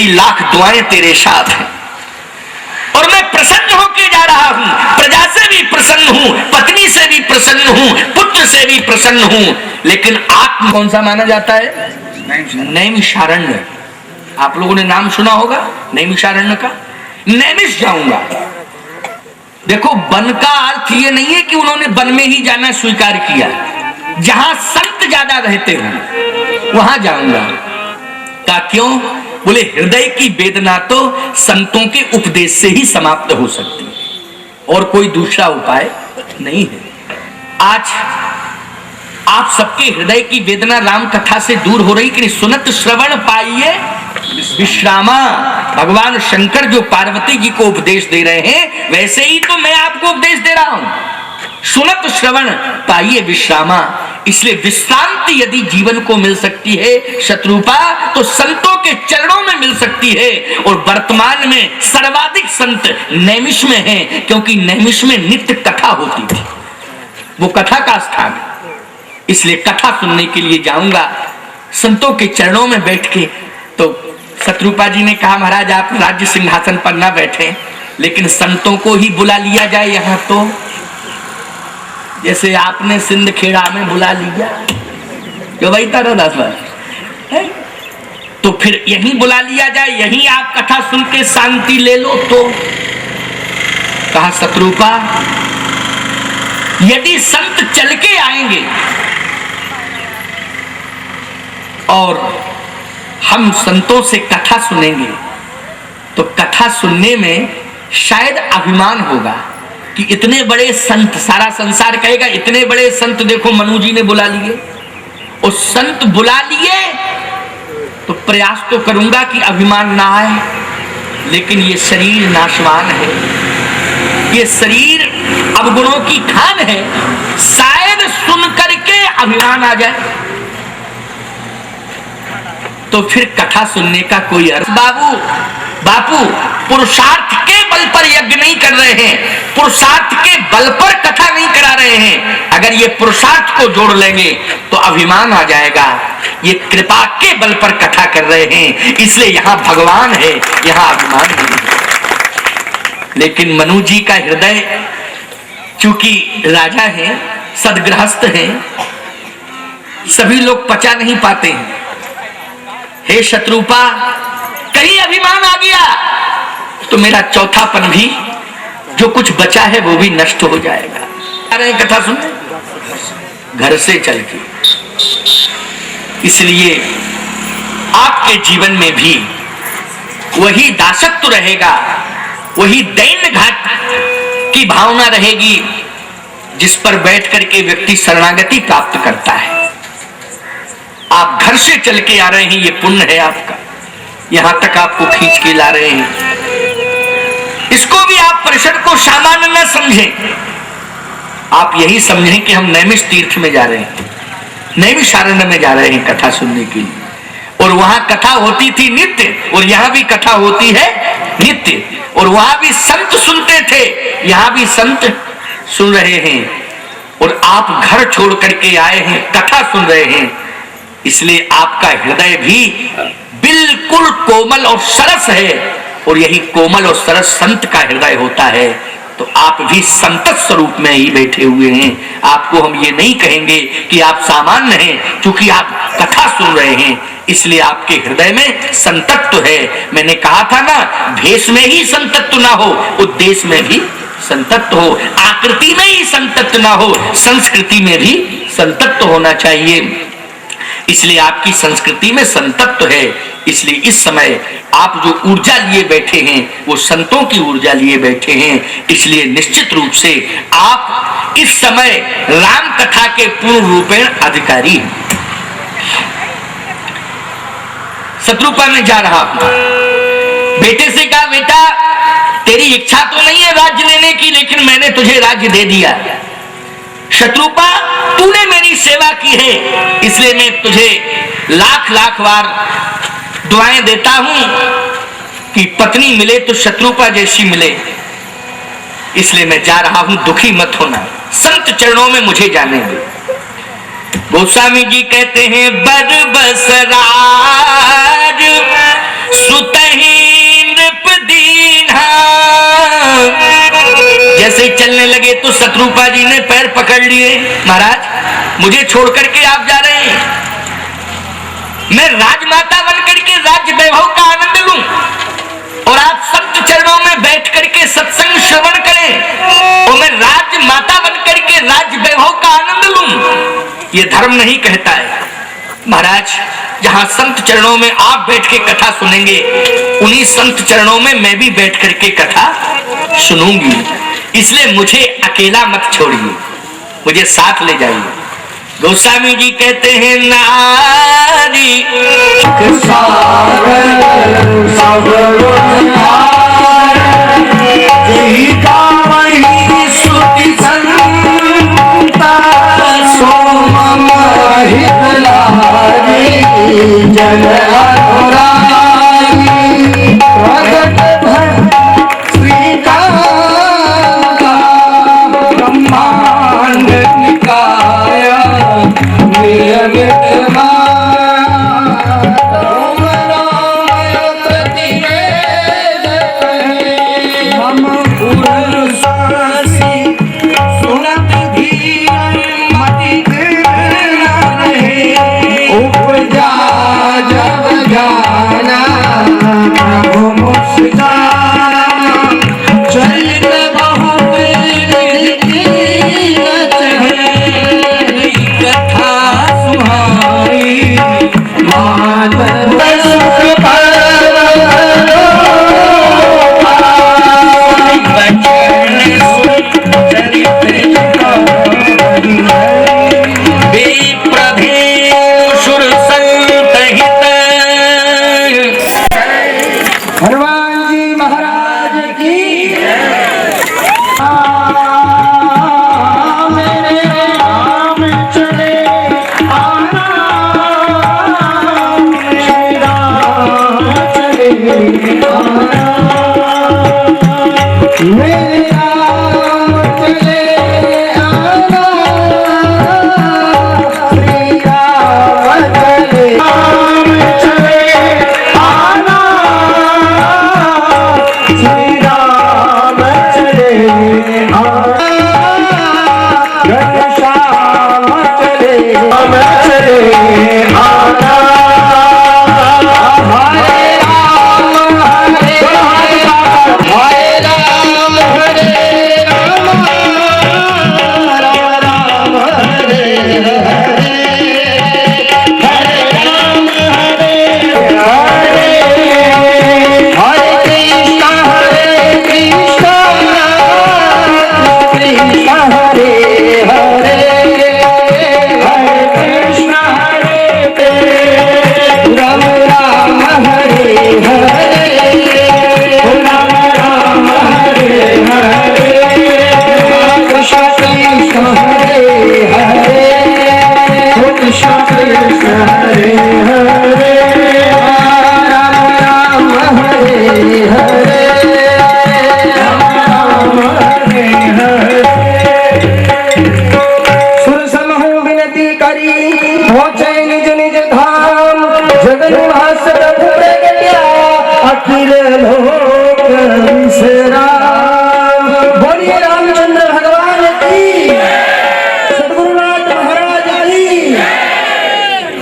लाख दुआएं तेरे साथ हैं और मैं प्रसन्न होके जा रहा हूं, प्रजा से भी प्रसन्न हूं, पत्नी से भी प्रसन्न हूं, पुत्र से भी प्रसन्न हूं। लेकिन आत्मा कौन सा माना जाता है? नैमिषारण्य। आप लोगों ने नाम सुना होगा नैमिषारण्य का। नैमिष जाऊंगा। देखो, वन का अर्थ ये नहीं है कि उन्होंने वन में ही जाना स्वीकार किया, जहां संत ज्यादा रहते हैं वहां जाऊंगा। का क्यों? बोले हृदय की वेदना तो संतों के उपदेश से ही समाप्त हो सकती है और कोई दूसरा उपाय नहीं है। आज आप सबके हृदय की वेदना राम कथा से दूर हो रही कि सुनत श्रवण पाइए विश्रामा। भगवान शंकर जो पार्वती जी को उपदेश दे रहे हैं, वैसे ही तो मैं आपको उपदेश दे रहा हूं। सुनत श्रवण पाइए विश्रामा। इसलिए विश्रांति यदि जीवन को मिल सकती है शत्रुपा, तो संतों के चरणों में मिल सकती है। और वर्तमान में सर्वाधिक संत नैमिष में हैं, क्योंकि नैमिष में नित्य कथा होती थी, वो कथा का स्थान है। इसलिए कथा सुनने के लिए जाऊंगा संतों के चरणों में बैठ के। तो शत्रुपा जी ने कहा, महाराज आप राज्य सिंहासन पर ना बैठे, लेकिन संतों को ही बुला लिया जाए यहां, तो जैसे आपने सिंध खेड़ा में बुला लिया, जो वही तरह दास, तो फिर यहीं बुला लिया जाए, यहीं आप कथा सुन के शांति ले लो। तो कहा शत्रुपा, यदि संत चल के आएंगे और हम संतों से कथा सुनेंगे, तो कथा सुनने में शायद अभिमान होगा कि इतने बड़े संत, सारा संसार कहेगा इतने बड़े संत देखो मनु जी ने बुला लिए। और संत बुला लिए तो प्रयास तो करूंगा कि अभिमान ना आए, लेकिन ये शरीर नाशवान है, ये शरीर अवगुणों की खान है, शायद सुन करके अभिमान आ जाए, तो फिर कथा सुनने का कोई अर्थ। बापू पुरुषार्थ के बल पर यज्ञ नहीं कर रहे हैं, पुरुषार्थ के बल पर कथा नहीं करा रहे हैं। अगर ये पुरुषार्थ को जोड़ लेंगे तो अभिमान आ जाएगा। ये कृपा के बल पर कथा कर रहे हैं, इसलिए यहां भगवान है, यहां अभिमान नहीं है। लेकिन मनु जी का हृदय, चूंकि राजा है, सदगृहस्थ है, सभी लोग पचा नहीं पाते हैं। हे शत्रुपा, कहीं अभिमान आ गया तो मेरा चौथापन भी, जो कुछ बचा है वो भी नष्ट हो जाएगा। अरे कथा सुन घर से चल के। इसलिए आपके जीवन में भी वही दासत्व रहेगा, वही दैन्य घाट की भावना रहेगी, जिस पर बैठ करके व्यक्ति शरणागति प्राप्त करता है। आप घर से चल के आ रहे हैं, ये पुण्य है आपका, यहां तक आपको खींच के ला रहे हैं। इसको भी आप परिषद को सामान्य न समझें, आप यही समझें कि हम नैमिष तीर्थ में जा रहे हैं, नैमिषारण्य में जा रहे हैं कथा सुनने के लिए। और वहां कथा होती थी नित्य, और यहां भी कथा होती है नित्य, और वहां भी संत सुनते थे, यहां भी संत सुन रहे हैं। और आप घर छोड़ करके आए हैं, कथा सुन रहे हैं, इसलिए आपका हृदय भी बिल्कुल कोमल और सरस है। और यही कोमल और सरस संत का हृदय होता है। तो आप भी संत स्वरूप में ही बैठे हुए हैं। आपको हम ये नहीं कहेंगे कि आप सामान्य हैं, क्योंकि आप कथा सुन रहे हैं, इसलिए आपके हृदय में संतत्व है। मैंने कहा था ना, भेष में ही संतत्व ना हो, उद्देश्य में भी संतत्व हो, आकृति में ही संतत्व ना हो, संस्कृति में भी संतत्व होना चाहिए। इसलिए आपकी संस्कृति में संतत्व है। इसलिए इस समय आप जो ऊर्जा लिए बैठे हैं, वो संतों की ऊर्जा लिए बैठे हैं। इसलिए निश्चित रूप से आप इस समय राम कथा के पूर्ण रूपेण अधिकारी हैं। शत्रुपा में जा रहा हूं, बेटे से कहा, बेटा तेरी इच्छा तो नहीं है राज्य लेने की, लेकिन मैंने तुझे राज्य दे दिया। शत्रुपा, तूने मेरी सेवा की है, इसलिए मैं तुझे लाख लाख बार दुआएं देता हूं कि पत्नी मिले तो शत्रुपा जैसी मिले। इसलिए मैं जा रहा हूं, दुखी मत होना, संत चरणों में मुझे जाने दे। गोस्वामी जी कहते हैं, बरबस राज सुतही नृप दीन्हा। जैसे चलने लगे तो शत्रुपा जी ने पैर पकड़ लिए, महाराज मुझे छोड़ करके आप जा रहे हैं, मैं राजमाता बन करके राज्य वैभव का आनंद लूं और आप संत चरणों में बैठ करके सत्संग श्रवण करें और मैं राजमाता बन करके राज्य वैभव का आनंद लूं, ये धर्म नहीं कहता है। महाराज जहां संत चरणों में आप बैठ के कथा सुनेंगे, उन्हीं संत चरणों में मैं भी बैठ करके कथा सुनूंगी, इसलिए मुझे अकेला मत छोड़िए, मुझे साथ ले जाइए। गोस्वामी जी कहते हैं नारी जन ब्रह्मांड निकाय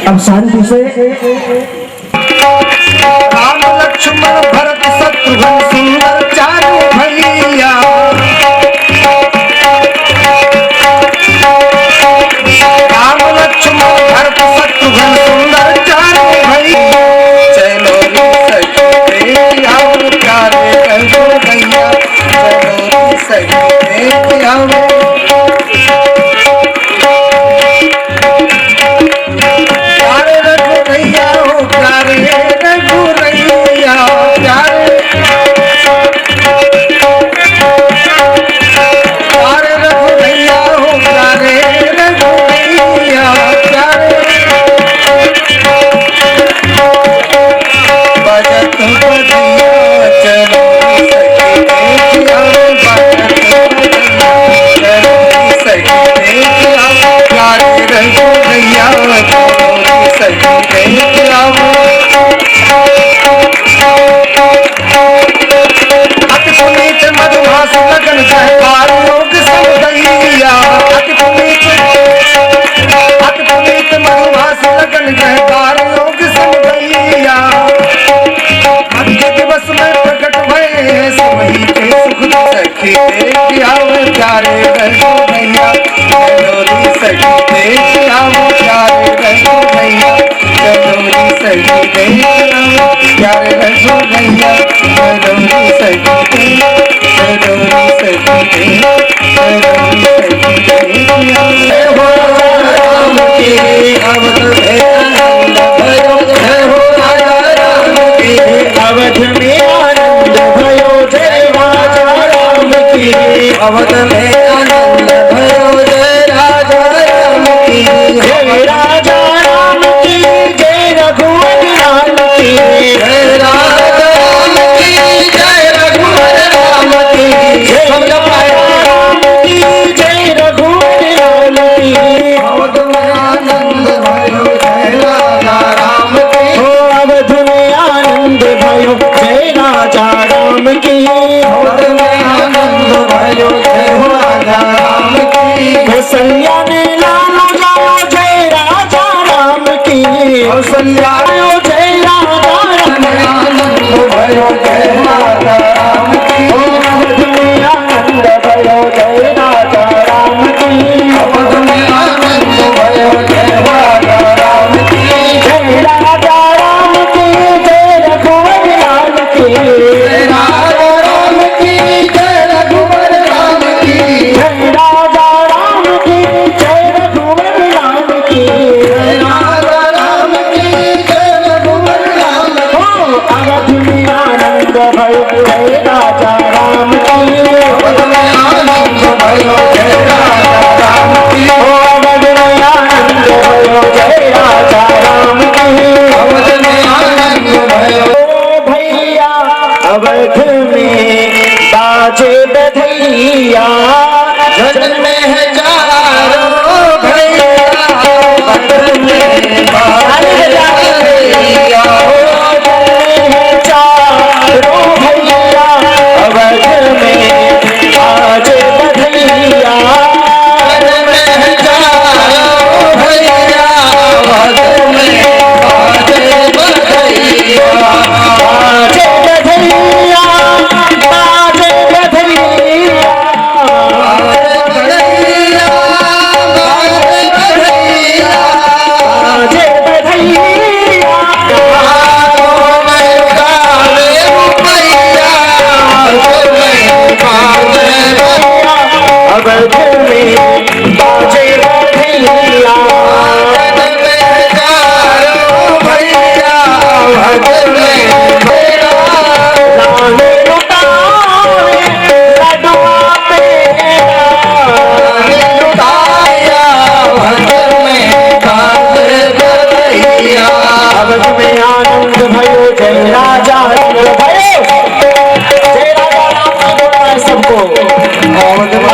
अब शांति से राम लक्ष्मण भरत शत्रुघ्न सुंदर चारों भैया राम लक्ष्मण भरत शत्रुघ्न सुंदर चारों भैया चलो प्यारे कहो भैया चलो सही भैया सरोरी सखी सरोरी सखी सरोरी सखी जय हो राम की अवध में आनंद भयो जय हो राम की अवध में आनंद भयो जय राजा राम की अवध में आनंद भयो जय राजा राम की जय राजा राम की जय रघुवर राम की जय राजा राम की जय रघुवर राम की जय राम की जय रघुवर राम की अवध में आनंद भयो जय राजा राम की हो अवध में आनंद भयो जय राजा राम की अवध में आनंद भयो जय राजा राम की कौशल्या ने लालो जाओ जय राजा राम की कौशल्या जय राजा राम आनंद भयो जय राजा राम की अवध में आनंद भयो जय राजा राम की अवध में आनंद भयो जय राजा राम की जय राजा राम की जय रघुवर राम की जय राजा राम की जय रघुवर राम की जय राजा राम की जय रघुवर राम की जय राजा राम की जय रघुवर राम हो अवध में आनंद भयो जय राजा राम की अवध में आनंद भयो जय राजा राम की हो अवध में आनंद भयो जय राजा राम की अवध में आनंद भयो भैया अवध में बाजे बधैया जन में है जारो भैया अवध में बाजे बधैया जन में है जारो भैया अवध में बाजे बधैया जन में है जारो भैया अवध में बाजे बधैया बाजे बधैया बाजे बधैया बाजे बधैया अवध में बाजे बधैया लाने लुटाए लडुआ पेड़ा लाने लुटाया अवध में बाजे बधैया अवध में आनंद भयो जय राजा राम भयो जय राजा राम बोला है सबको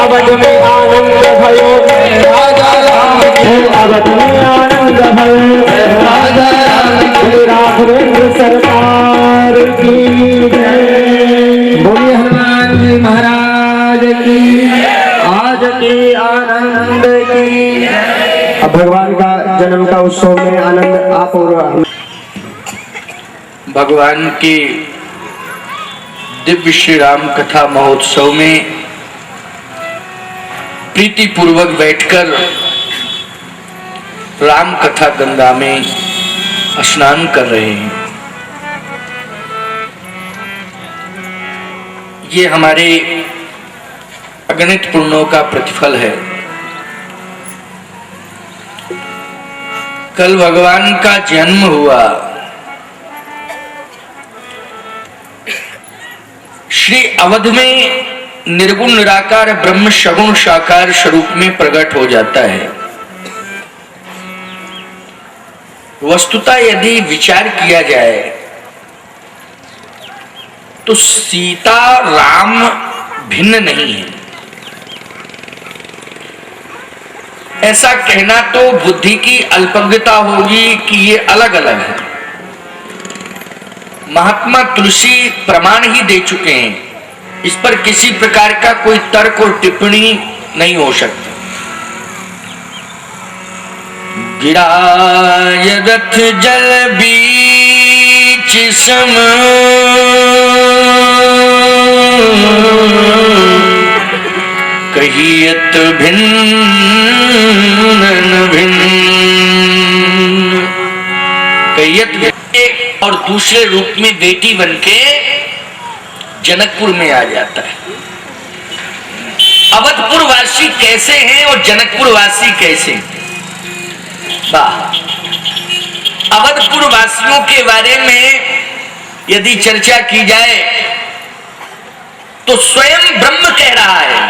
अवध में आनंद भयो जय राजा राम की अवध में आनंद भयो जय राजा राम की राघवेंद्र सरकार की जय बोलिए हनुमान जी महाराज की आज के आनंद की अब भगवान का जन्म का उत्सव में आनंद आप और भगवान की दिव्य श्री राम कथा महोत्सव में प्रीति पूर्वक बैठकर राम कथा गंगा में स्नान कर रहे हैं। ये हमारे अगणित पुण्यों का प्रतिफल है। कल भगवान का जन्म हुआ, श्री अवध में निर्गुण निराकार ब्रह्म सगुण साकार स्वरूप में प्रकट हो जाता है। वस्तुतः यदि विचार किया जाए तो सीता राम भिन्न नहीं है। ऐसा कहना तो बुद्धि की अल्पज्ञता होगी कि ये अलग अलग है। महात्मा तुलसी प्रमाण ही दे चुके हैं, इस पर किसी प्रकार का कोई तर्क और टिप्पणी नहीं हो सकती। गिराय रथ जल बीच सम कहियत भिन्न भिन्न कहियत और और दूसरे रूप में बेटी बनके जनकपुर में आ जाता है। अवधपुर वासी कैसे हैं और जनकपुर वासी कैसे हैं? अवधपुर वासियों के बारे में यदि चर्चा की जाए तो स्वयं ब्रह्म कह रहा है,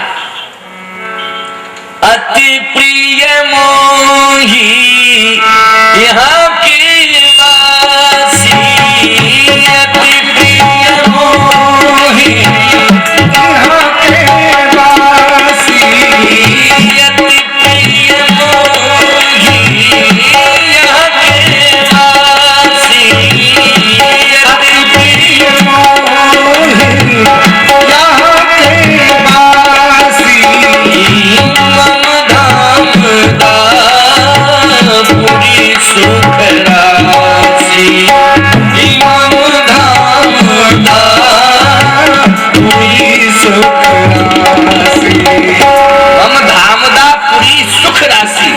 अति प्रिय मोही यहाँ के वासी, अति प्रिय मोही यहाँ के वासी, अति प्रिय मोही यहाँ के वासी, अति प्रिय मोही यहाँ के वासी, मम धाम दापुरी सुख राशि, मम धाम दापुरी सुख राशि, मम धाम दापुरी सुख राशि।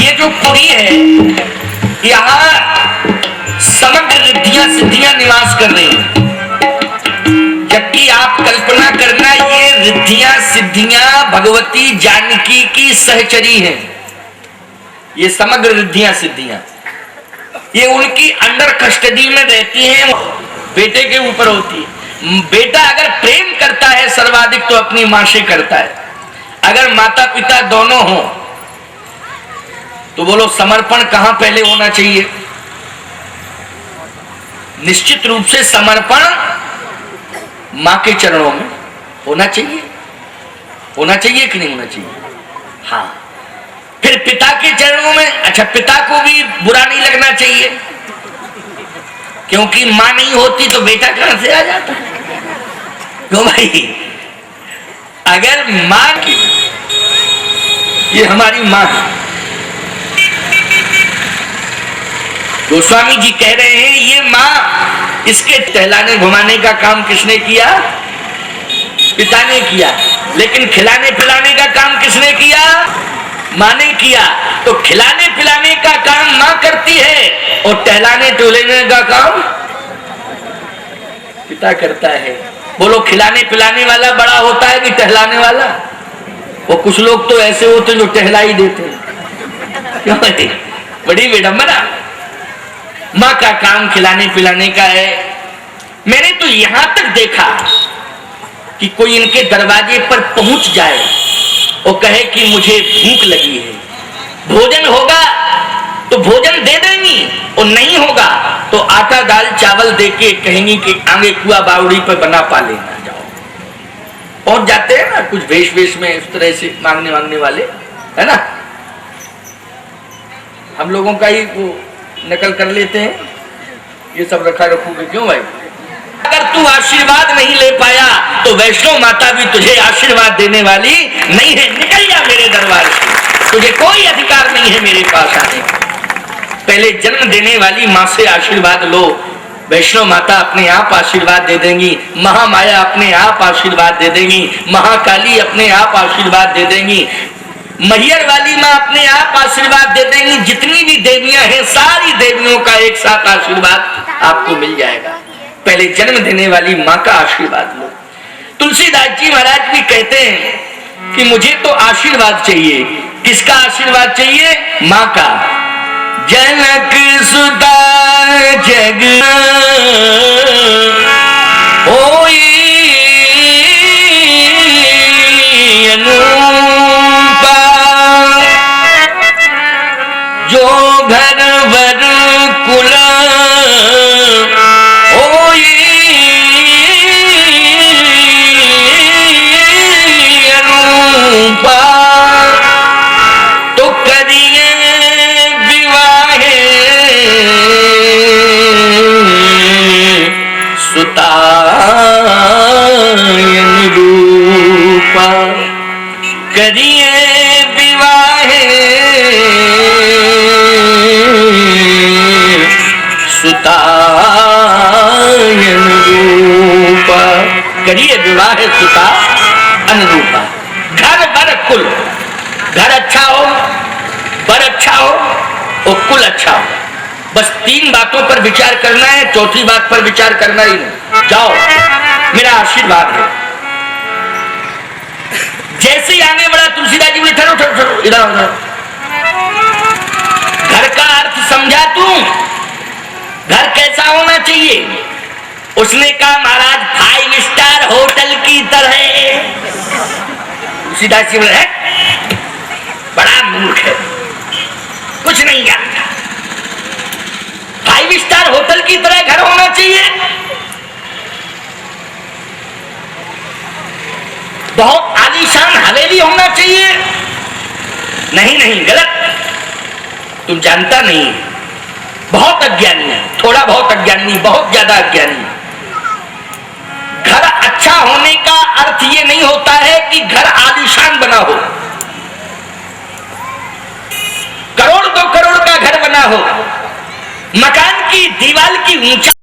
ये जो पुरी है, यहाँ समग्र रिद्धियां सिद्धियां निवास कर रही हैं। जबकि आप कल्पना करना, ये रिद्धियां सिद्धियां भगवती जानकी की सहचरी हैं। ये समग्र रिद्धियां सिद्धियां ये उनकी अंडर कस्टडी में रहती हैं, बेटे के ऊपर होती है। बेटा अगर प्रेम करता है सर्वाधिक तो अपनी मां से करता है। अगर माता पिता दोनों हो तो बोलो समर्पण कहां पहले होना चाहिए? निश्चित रूप से समर्पण मां के चरणों में होना चाहिए। होना चाहिए कि नहीं होना चाहिए? हाँ। फिर पिता के चरणों में, अच्छा पिता को भी बुरा नहीं लगना चाहिए, क्योंकि मां नहीं होती तो बेटा कहां से आ जाता? क्यों भाई? अगर मां की, ये हमारी मां है। गोस्वामी जी कह रहे हैं ये मां, इसके टहलाने घुमाने का काम किसने किया? पिता ने किया। लेकिन खिलाने पिलाने का काम किसने किया? मां ने किया। तो खिलाने पिलाने का काम मां करती है और टहलाने टोलेने का काम पिता करता है। बोलो खिलाने पिलाने वाला बड़ा होता है कि टहलाने वाला? वो कुछ लोग तो ऐसे होते हैं जो टहला ही देते हैं। क्यों भाई? बड़ी विडंबना। मां का काम खिलाने पिलाने का है। मैंने तो यहां तक देखा कि कोई इनके दरवाजे पर पहुंच जाए और कहे कि मुझे भूख लगी है, भोजन होगा तो भोजन दे देंगी, और नहीं होगा तो आटा दाल चावल देके कहेंगी कि आगे कुआ बावड़ी पर बना पा लेना, जाओ। पहुंच जाते हैं ना कुछ भेष वेश में इस तरह से मांगने वाले, है ना? हम लोगों का ही वो नकल कर लेते हैं। ये सब रखा रखोगे क्यों भाई? अगर तू आशीर्वाद नहीं ले पाया तो वैष्णो माता भी तुझे आशीर्वाद देने वाली नहीं है। निकल जा मेरे दरबार से, तुझे कोई अधिकार नहीं है मेरे पास आने का। पहले जन्म देने वाली माँ से आशीर्वाद लो। वैष्णो माता अपने आप आशीर्वाद दे देंगी, महामाया अपने आप आशीर्वाद दे देंगी, महाकाली अपने आप आशीर्वाद दे देंगी, मैहर वाली माँ अपने आप आशीर्वाद दे देंगी। जितनी भी देवियां हैं सारी देवियों का एक साथ आशीर्वाद आपको मिल जाएगा। पहले जन्म देने वाली माँ का आशीर्वाद लो। तुलसीदास जी महाराज भी कहते हैं कि मुझे तो आशीर्वाद चाहिए। किसका आशीर्वाद चाहिए? माँ का। जनक सुता जग होई अनुपा, जो घर वर कुल होई अनुपा, तो करिए विवाहे सुतायन रूपा, करिए विवाहे सुतायन रूपा, करिए विवाह सुता अनुरूपा। घर बर कुल, घर अच्छा हो, बर अच्छा हो और कुल अच्छा हो, बस 3 बातों पर विचार करना है, चौथी बात पर विचार करना ही नहीं। जाओ, मेरा आशीर्वाद है। जैसे ही आगे बढ़ा तुलसीदास जी बोले ठहरो ठहरो ठहरो, इधर उधर। घर का अर्थ समझा तू? घर कैसा होना चाहिए? उसने कहा महाराज 5 स्टार होटल की तरह। तुलसीदास जी बोले बड़ा मूर्ख है, कुछ नहीं जानता। 5 स्टार होटल की तरह घर होना चाहिए? बहुत आलीशान हवेली होना चाहिए? नहीं नहीं, गलत। तुम जानता नहीं, बहुत अज्ञानी है, थोड़ा बहुत अज्ञानी, बहुत ज्यादा अज्ञानी। घर अच्छा होने का अर्थ ये नहीं होता है कि घर आलीशान बना हो, करोड़ 2 करोड़ का घर बना हो, मकान की दीवार की ऊंचाई